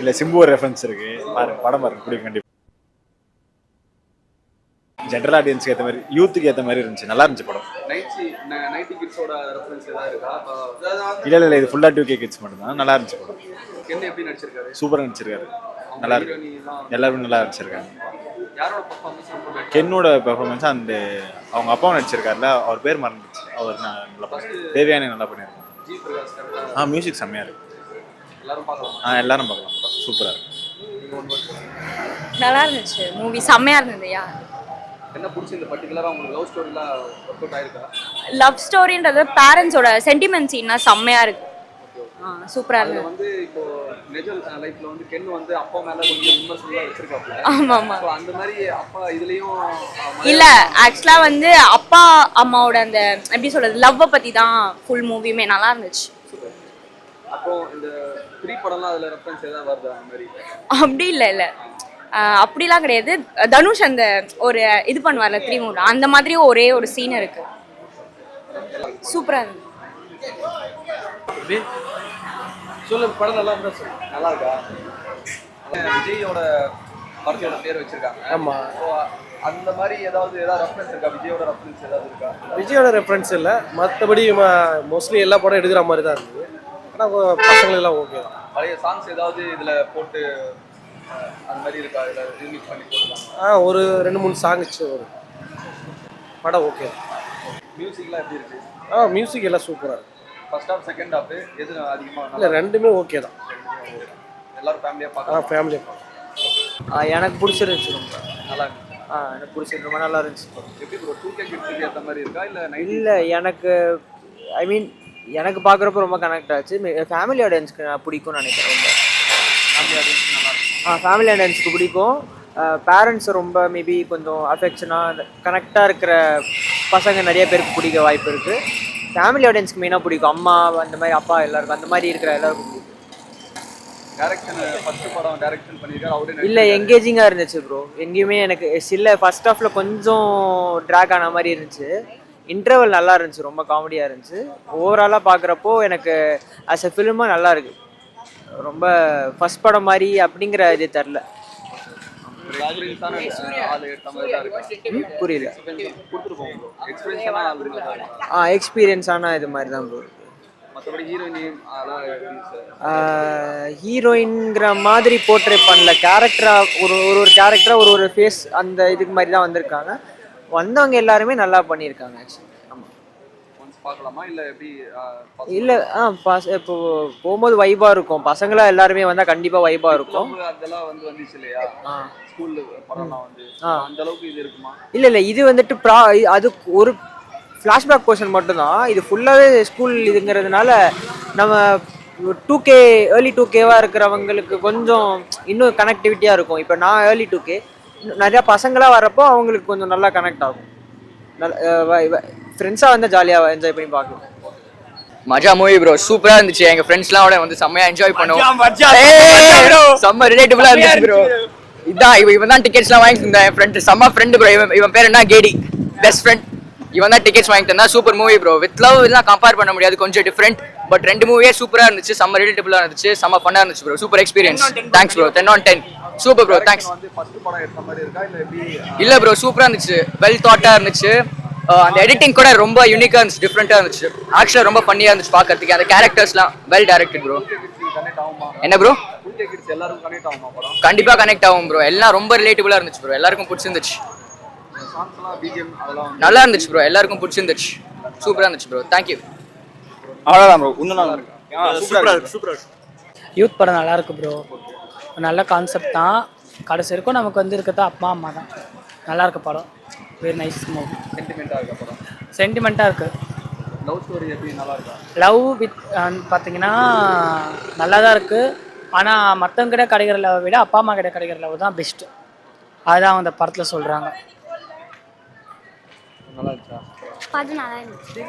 இல்லை சிம்பு ஒரு ரெஃபரன்ஸ் இருக்கு, பாருங்க படம் பாருங்க பிடிக்கும் கண்டிப்பாக. ஜென்ரல் ஆடியன்ஸ்க்கு ஏற்ற மாதிரி, யூத்துக்கு ஏற்ற மாதிரி இருந்துச்சு, நல்லா இருந்துச்சு படம். இல்லை இது ஃபுல்லாக 2K கிட்ஸ் மட்டும் தான். நல்லா இருந்துச்சு படம். சூப்பராக நடிச்சிருக்காரு, நல்லா இருக்கு, எல்லாருமே நல்லா நடிச்சிருக்காங்க. கென்னோட பெர்ஃபார்மன்ஸ் அண்ட் அவங்க அப்பாவும் நடிச்சிருக்காருல, அவர் பேர் மறந்துச்சு, அவர் நல்லா தேவையான நல்லா பண்ணியிருக்காங்க. மியூசிக் செம்மையா இருக்கு, எல்லாரும் பார்க்கலாம், சூப்பரா இருக்கு, நல்லா இருந்துச்சு மூவி, செம்மையா இருந்ததுயா. என்ன பிடிச்சிருந்த பர்టిక్యులரா உங்களுக்கு லவ் ஸ்டோரிலாம் ஒர்க் அவுட் ஆயிருக்கா? லவ் ஸ்டோரின்றது பேரண்ட்ஸோட சென்டிமெண்ட் சீன்னா செம்மையா இருக்கு, சூப்பரா இருக்கு. அது வந்து இப்போ நிஜ லைஃப்ல வந்து கென் வந்து அப்பா மேல கொஞ்சம் விமர்சனம்லாம் வச்சிருக்காப்ல. ஆமா ஆமா. சோ அந்த மாதிரி அப்பா இதுலயும் இல்ல, ஆக்சுவலா வந்து அப்பா அம்மாவோட அந்த எப்படி சொல்றது லவ்வ பத்தி தான் ஃபுல் மூவியுமே, நல்லா இருந்துச்சு. அப்போ இந்த 3 படம்லாம் அதுல ரெஃபரன்ஸ் ஏதாவது வருதா அந்த மாதிரி? அப்படி இல்ல அப்படிலாம் கிடையாது. தனுஷ் அந்த ஒரு இது பண்ணுவார்ல 3 மூணு, அந்த மாதிரி ஒரே ஒரு சீன் இருக்கு, சூப்பரா இருக்கு. சொல்லுங்க, படம் நல்லா இருந்தா சொல்லுங்க. நல்லா இருக்கா? விஜயோட படத்தோட பேர் வச்சிருக்காங்க. ஆமா. அந்த மாதிரி ஏதாவது ரெஃபரன்ஸ் இருக்கா? விஜயோட ரெஃபரன்ஸ் ஏதாவது இருக்கா? விஜயோட ரெஃபரன்ஸ் இல்லை, மற்றபடி மோஸ்ட்லி எல்லா படம் எடுக்கிற மாதிரி தான் இருக்குது. ஆனால் பசங்களெல்லாம் ஓகே தான். பழைய சாங்ஸ் ஏதாவது இதில் போட்டு அந்த மாதிரி இருக்கா? இதில் ரீமிக்ஸ் பண்ணி போட்டுருக்காங்க. ஒரு 2-3 சாங்ஸ் ஒரு படம் ஓகே. மியூசிக்லாம் எப்படி இருக்கு? மியூசிக் எல்லாம் சூப்பராக இருக்குது. ஃபர்ஸ்ட் ஹாஃப் செகண்ட் ஹாஃப் எது அதிகமாக? இல்லை, ரெண்டுமே ஓகே தான். எல்லாரும் ஃபேமிலியாக பார்க்கலாம். ஃபேமிலியாக பார்க்கலாம். எனக்கு பிடிச்சிருந்துச்சு, ரொம்ப நல்லா இருந்துச்சு. எனக்கு பிடிச்சிருந்து ரொம்ப நல்லா இருந்துச்சு. எப்படி ப்ரோ 2K கிட்ஸுக்கு ஏற்ற மாதிரி இருக்கா இல்லை? இல்லை, எனக்கு ஐ மீன் எனக்கு பார்க்குறப்ப ரொம்ப கனெக்ட் ஆச்சு. ஃபேமிலி ஆடியன்ஸ்க்கு நான் பிடிக்கும்னு நினைக்கிறேன். ரொம்ப ஃபேமிலி ஆடியன்ஸ் நல்லா இருக்கும். ஃபேமிலி ஆடியன்ஸ்க்கு பிடிக்கும். பேரண்ட்ஸ் ரொம்ப மேபி கொஞ்சம் அஃபெக்ஷனாக கனெக்டாக இருக்கிற பசங்க நிறைய பேருக்கு பிடிக்க வாய்ப்பு இருக்குது. ஃபேமிலி ஆடியன்ஸ்க்கு மெயினாக பிடிக்கும். அம்மா அந்த மாதிரி, அப்பா எல்லாருக்கும் அந்த மாதிரி இருக்கிற எல்லாருக்கும் பிடிக்கும். டைரக்ஷன் ஃபர்ஸ்ட் படம் டைரக்ஷன் பண்ணிருக்காரு அவரே. இல்லை, எங்கேஜிங்காக இருந்துச்சு ப்ரோ. எங்கேயுமே எனக்கு இல்லை, ஃபர்ஸ்ட் ஹாஃபில் கொஞ்சம் ட்ராக் ஆன மாதிரி இருந்துச்சு. இன்டர்வல் நல்லா இருந்துச்சு, ரொம்ப காமெடியாக இருந்துச்சு. ஓவராலாக பார்க்குறப்போ எனக்கு ஆஸ் எ ஃபிலிமாக நல்லா இருக்குது. ரொம்ப ஃபர்ஸ்ட் படம் மாதிரி அப்படிங்கிற இது தெரில. புரியல. எக்ஸ்பீரியன்ஸான இது மாதிரி தான் ப்ரோ. ஹீரோயின்ங்கிற மாதிரி போர்ட்ரே பண்ணல. கேரக்டராக ஒரு கேரக்டராக ஒரு ஃபேஸ் அந்த இதுக்கு மாதிரி தான் வந்திருக்காங்க. வந்தவங்க எல்லாருமே நல்லா பண்ணியிருக்காங்க ஆக்சுவலி. ஆமாம், இல்லை இப்போ போகும்போது வைபாக இருக்கும். பசங்களாம் எல்லாருமே வந்தால் கண்டிப்பாக வைபாக இருக்கும். இல்லை இது வந்துட்டு அது ஒரு ஃப்ளாஷ்பேக் போர்ஷன் மட்டும்தான். இது ஃபுல்லாகவே ஸ்கூல் இதுங்கிறதுனால நம்ம 2K ஏர்லி 2Kவாக இருக்கிறவங்களுக்கு கொஞ்சம் இன்னும் கனெக்டிவிட்டியாக இருக்கும். இப்போ நான் ஏர்லி 2K, நிறையா பசங்களாக வரப்போ அவங்களுக்கு கொஞ்சம் நல்லா கனெக்ட் ஆகும். ஃப்ரெண்ட்ஸாக வந்து ஜாலியாக என்ஜாய் பண்ணி பார்க்கலாம். மஜா மூவி ப்ரோ, சூப்பரா இருந்துச்சு. எங்க ஃப்ரெண்ட்ஸ்லாம் வந்து செம்மையா என்ஜாய் பண்ணோம். செம்ம ரிலேட்டபிளா இருந்துச்சு ப்ரோ. இதான் இவன் தான் டிக்கெட்ஸ்லாம் வாங்கி தந்தேன். என் ஃப்ரெண்ட் செம்ம ஃப்ரெண்டு ப்ரோ. இவன் பேர் என்ன, கேடி, பெஸ்ட் ஃப்ரெண்ட். இவன் தான் டிக்கெட்ஸ் வாங்கி தந்தா. Super movie bro. With love இதெல்லாம் கம்பேர் பண்ண முடியாது, கொஞ்சம் டிஃப்ரெண்ட். பட் ரெண்டு மூவியே சூப்பரா இருந்துச்சு, செம்ம ரிலேட்டபிளா இருந்துச்சு, செம்ம ஃபன்னா இருந்துச்சு bro. Super experience. Thanks bro. 10 on 10. Super bro, thanks. இல்ல ப்ரோ, சூப்பரா இருந்துச்சு, வெல் தாட்டா இருந்துச்சு. அந்த எடிட்டிங் கூட ரொம்ப யூனிக்கா இருந்துச்சு, டிஃப்ரெண்டா இருந்துச்சு. ஆக்சுவலா ரொம்ப ஃபன்னியா இருந்துச்சு பார்க்கறதுக்கு. அந்த கேரக்டர்ஸ்லாம் வெல் டைரக்டட் ப்ரோ. என்ன ப்ரோ? கண்டிப்பா கனெக்ட் ஆகும் ப்ரோ. எல்லாம் ரொம்ப ரிலேட்டபிளா இருந்துச்சு ப்ரோ. எல்லாருக்கும் பிடிச்சிருந்துச்சு, நல்லா இருந்துச்சு ப்ரோ. எல்லாருக்கும் பிடிச்சிருந்துச்சு, சூப்பரா இருந்துச்சு ப்ரோ. தேங்க்யூ. அவ்வளோதான் ப்ரோ. இன்னும் நல்லா இருக்கு, சூப்பரா இருக்கு. யூத் படம் நல்லா இருக்கு ப்ரோ. நல்ல கான்செப்ட் தான். கடைசி வரைக்கும் நமக்கு வந்து இருக்கிறதா அப்பா அம்மா தான். நல்லா இருக்கு படம். Very nice movie. சென்டிமெண்ட்டாக இருக்கு. லவ் ஸ்டோரி எப்படி நல்லா இருக்கா? லவ் வித் பார்த்தீங்கன்னா நல்லா தான் இருக்குது. ஆனால் மற்றவங்க கிட்ட கிடைக்கிற லவ் விட அப்பா அம்மா கிட்ட கிடைக்கிற லவ் தான் பெஸ்ட்டு. அதுதான் அந்த படத்தில் சொல்கிறாங்க. நல்லா இருந்துச்சா? படம் நல்லா இருந்துச்சு.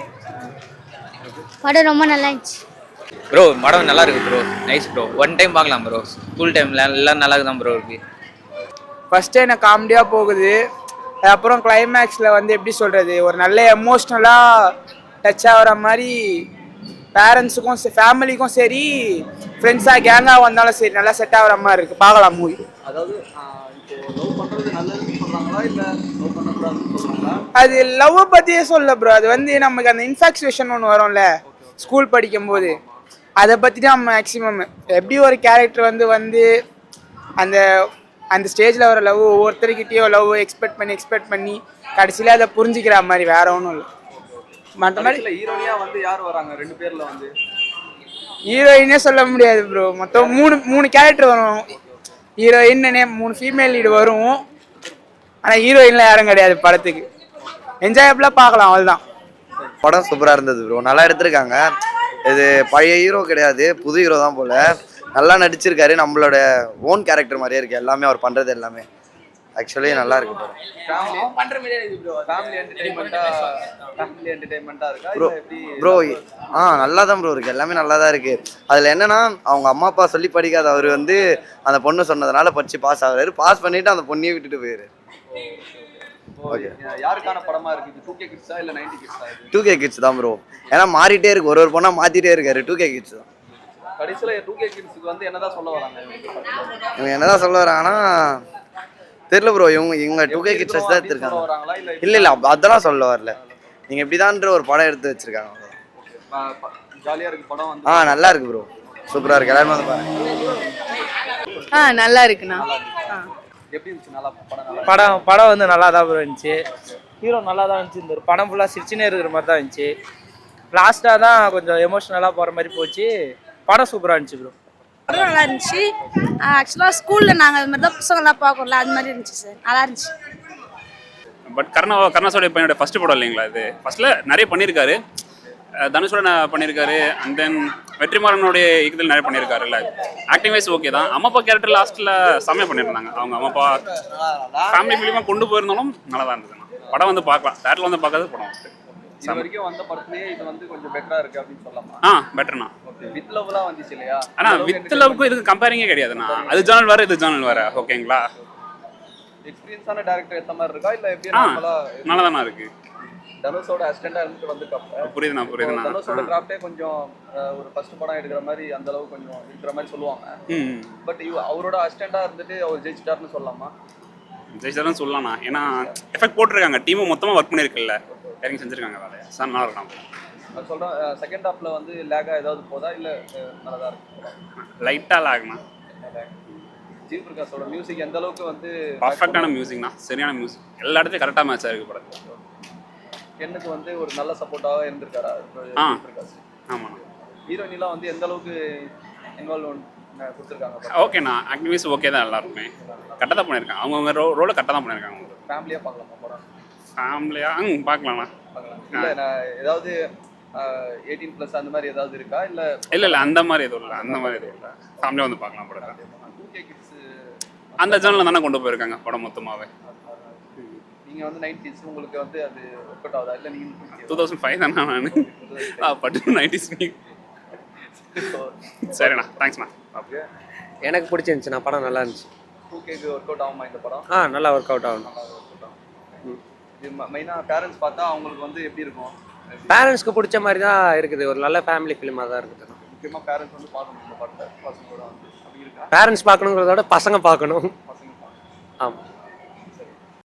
படம் ரொம்ப நல்லா இருந்துச்சு ப்ரோ. படம் நல்லா இருக்கு bro. Nice bro. One time பார்க்கலாம் ப்ரோ. ஸ்கூல் டைமில் எல்லாம் நல்லா தான் ப்ரோ இருக்கு. ஃபஸ்ட்டு எனக்கு காமெடியாக போகுது. அப்புறம் கிளைமேக்ஸில் வந்து எப்படி சொல்கிறது, ஒரு நல்ல எமோஷ்னலாக டச் ஆகிற மாதிரி பேரண்ட்ஸுக்கும் ஃபேமிலிக்கும் சரி, ஃப்ரெண்ட்ஸாக கேங்காக வந்தாலும் சரி நல்லா செட் ஆகிற மாதிரி இருக்குது. பார்க்கலாம் மூவி. அதாவது இப்போ லவ் பண்றது நல்லதுன்னு சொல்றாங்களா இல்ல லவ் பண்ணக்கூடாதுன்னு சொல்றாங்களா? அது லவ்வை பற்றியே சொல்ல ப்ரோ. அது வந்து நமக்கு அந்த இன்ஃபாக்சுவேஷன் ஒன்று வரும்ல ஸ்கூல் படிக்கும்போது, அதை பற்றி தான் மேக்ஸிமம். எப்படி ஒரு கேரக்டர் வந்து அந்த அந்த ஸ்டேஜில் வர லவ் ஒவ்வொருத்தருக்கிட்டேயோ லவ் எக்ஸ்பெக்ட் பண்ணி கடைசியில் அதை புரிஞ்சிக்கிற மாதிரி வேற ஒன்றும் இல்லை. மற்றபடி ஹீரோனியா வந்து யார் வராங்க? 2 பேர்ல வந்து ஹீரோயினே சொல்ல முடியாது ப்ரோ. மொத்தம் மூணு கேரக்டர் வரும். ஹீரோயின் 3 ஃபீமேல் லீடு வரும். ஆனால் ஹீரோயின்லாம் யாரும் கிடையாது படத்துக்கு. என்ஜாயபிளாக பார்க்கலாம், அவ்வளோதான். படம் சூப்பராக இருந்தது ப்ரோ. நல்லா எடுத்திருக்காங்க. இது பழைய ஹீரோ கிடையாது, புது ஹீரோ தான் போல். நல்லா நடிச்சிருக்காரு. நம்மளோட ஓன் கேரக்டர் மாதிரியே இருக்குது எல்லாமே, அவர் பண்ணுறது எல்லாமே. ஆக்சுவலி நல்லா இருக்கு படம். ஃபேமிலி என்டர்டெயின்மெண்ட்டாக இருக்கா ப்ரோ இல்லை எப்படி ப்ரோ நல்லா தான் ப்ரோ இருக்குது. எல்லாமே நல்லா தான் இருக்குது. அதில் என்னென்னா அவங்க அம்மா அப்பா சொல்லி படிக்காத அவர் வந்து அந்த பொண்ணு சொன்னதுனால படித்து பாஸ் ஆகுறாரு. பாஸ் பண்ணிவிட்டு அந்த பொண்ணையே விட்டுட்டு போயிரு. ஓகே, யாருக்கான படமா இருக்கு இது? 2K கிட்ஸா இல்ல 90 கிட்ஸா? 2K கிட்ஸ் தான் ப்ரோ. ஏன்னா மாறிட்டே இருக்கு, ஒரு பொண்ணா மாற்றிட்டே இருக்காரு. 2K கிட்ஸ் தான். கடைசியில 2K கிட்ஸுக்கு வந்து என்னதான் சொல்ல வராங்க? இவங்க என்னதான் சொல்ல வராங்கன்னா தெரியல ப்ரோ. இவங்க 2K கிட்ஸ் தான் எடுத்திருக்காங்க. இல்லை அதெல்லாம் சொல்ல வரல. நீங்கள் இப்படிதான்ற ஒரு படம் எடுத்து வச்சிருக்காங்க. ஜாலியா இருக்கு படம் வந்து. நல்லா இருக்கு ப்ரோ. சூப்பராக இருக்கு. எல்லாருமே வந்து பாருங்க. நல்லா இருக்குண்ணா. எப்படி இருந்துச்சு? நல்லா படம் படம் வந்து நல்லா தான் ப்ரோ இருந்துச்சு. ஹீரோ நல்லா தான் இருந்துச்சு. இந்த படம் ஃபுல்லாக சிரிச்சுனே இருக்கிற மாதிரி தான் இருந்துச்சு. லாஸ்ட்டாக தான் கொஞ்சம் எமோஷ்னலாக போகிற மாதிரி போச்சு. படம் சூப்பராக இருந்துச்சு ப்ரோ. படம் நல்லா இருந்துச்சு. ஆக்சுவலாக ஸ்கூலில் நாங்கள் அது மாதிரி தான் புத்தகம்லாம் பார்க்கல, அது மாதிரி இருந்துச்சு சார். நல்லா இருந்துச்சு. பட் கருணாசோடைய பையனோட ஃபர்ஸ்ட் படம் இல்லைங்களா இது? ஃபர்ஸ்ட்ல நிறைய பண்ணியிருக்காரு. தனுஷோட பண்ணியிருக்காரு. அண்ட் தென் வெற்றிமாறனுடைய இயக்கத்தில் நிறைய பண்ணியிருக்காருல்ல. ஆக்டிங் வைஸ் ஓகே தான். அம்மா அப்பா கேரக்டர் லாஸ்ட்டில் செம்மையாக பண்ணியிருந்தாங்க. அவங்க அம்மா அப்பா ஃபேமிலி ஃபிலிமாக கொண்டு போயிருந்தாலும் நல்லா தான் இருந்ததுண்ணா. படம் வந்து பார்க்கலாம். தேட்டரில் வந்து பார்க்காத படம். இது வரைக்கும் வந்த படத்துலயே இது வந்து கொஞ்சம் பெட்டரா இருக்கு அப்படின்னு சொல்லலாமா? பெட்டர்ண்ணா. ஓகே, வித் லவ்லாம் வந்துச்சு இல்லையா? ஆனால் வித் லவ்க்கும் இதுக்கு கம்பேரிங்கே கிடையாதுண்ணா. அது ஜானல் வேறு, இது ஜானல் வேறு. ஓகேங்களா? எக்ஸ்பீரியன்ஸான டைரக்டர் ஏத்த மாதிரி இருக்கா இல்ல எப்படி? நல்லா தானே இருக்கு. தனுஷோட அசிஸ்டண்டா இருந்துட்டு வந்திருக்காங்க. புரியுதுண்ணா. தனுஷோட கிராஃப்டே கொஞ்சம் ஒரு ஃபர்ஸ்ட் படம் எடுக்கிற மாதிரி அந்த அளவு கொஞ்சம் இருக்கிற மாதிரி சொல்லுவாங்க. பட் அவரோட அசிஸ்டண்டா இருந்துட்டு அவர் ஜெயிச்சிட்டாருன்னு சொல்லலாமா? ஜெயிச்சாருன்னு சொல்லலாம்ண்ணா. ஏன்னா எஃபெக்ட் போட்டிருக்காங்க. டீமும் மொத்தமாக ஒர்க் பண்ணியிருக்குல்ல, இறங்கி செஞ்சுருக்காங்க வேலையை. சார் நல்லா இருக்கலாம். நான் சொல்கிறேன், செகண்ட் ஹாஃப்ல வந்து லேகாக ஏதாவது போதா இல்லை நல்லா தான் இருக்கு? லைட்டாக லேக்ண்ணா. ஜி பிரகாஷோட மியூசிக் எந்த அளவுக்கு வந்து பர்ஃபெக்டான மியூசிக்ண்ணா. சரியான மியூசிக். எல்லா இடத்துலையும் கரெக்டாக மேட்ச் ஆயிருக்கு படத்தில். எனக்கு வந்து ஒரு நல்ல சப்போர்ட்டாக இருந்திருக்காரா பிரகாஷ்? ஆமாண்ணா. ஹீரோயின்லாம் வந்து எந்த அளவுக்கு இன்வால்வ் கொடுத்துருக்காங்க? ஓகேண்ணா. ஆக்டிவிஸ் ஓகே தான். எல்லாருமே கரெக்டாக தான் பண்ணியிருக்காங்க. அவங்கவுங்க ரோலை கரெக்டாக தான் பண்ணியிருக்காங்க. ஃபேமிலியாக பார்க்கலாமா படம்? ஃபேமிலியாக பார்க்கலாம்ண்ணா. இல்லை நான் ஏதாவது 18+ அந்த மாதிரி ஏதாவது இருக்கா? இல்லை அந்த மாதிரி எதுவும் இல்லை. ஃபேமிலியாக வந்து பார்க்கலாம் படம். 2K கிட்ஸ் அந்த ஜேர்னலில் தானே கொண்டு போயிருக்காங்க படம் மொத்தமாகவே. நீங்கள் வந்து 90s உங்களுக்கு வந்து அது ஒர்க் அவுட் ஆகுதா? இல்லை நீங்கள் 2005 தானே நான் பட் 90s. சரிண்ணா, தேங்க்ஸ்ண்ணா. ஓகே, எனக்கு பிடிச்சிருந்துச்சுண்ணா. படம் நல்லா இருந்துச்சு. 2Kக்கு ஒர்க் அவுட் ஆகுமா இந்த படம்? நல்லா ஒர்க் அவுட் ஆகும். இது மெயினாக பேரண்ட்ஸ் பார்த்தா அவங்களுக்கு வந்து எப்படி இருக்கும்? பேரண்ட்ஸ்க்கு பிடிச்ச மாதிரி தான் இருக்குது. ஒரு நல்ல ஃபேமிலி ஃபிலிமாக தான் இருக்குது. முக்கியமாக பேரண்ட்ஸ் வந்து பார்க்கணும் இந்த படத்தை. பசங்களோட வந்து அப்படி இருக்கா? பேரண்ட்ஸ் பார்க்கணுங்கிறத விட பசங்க பார்க்கணும். பசங்க பார்க்கணும். ஆமாம்.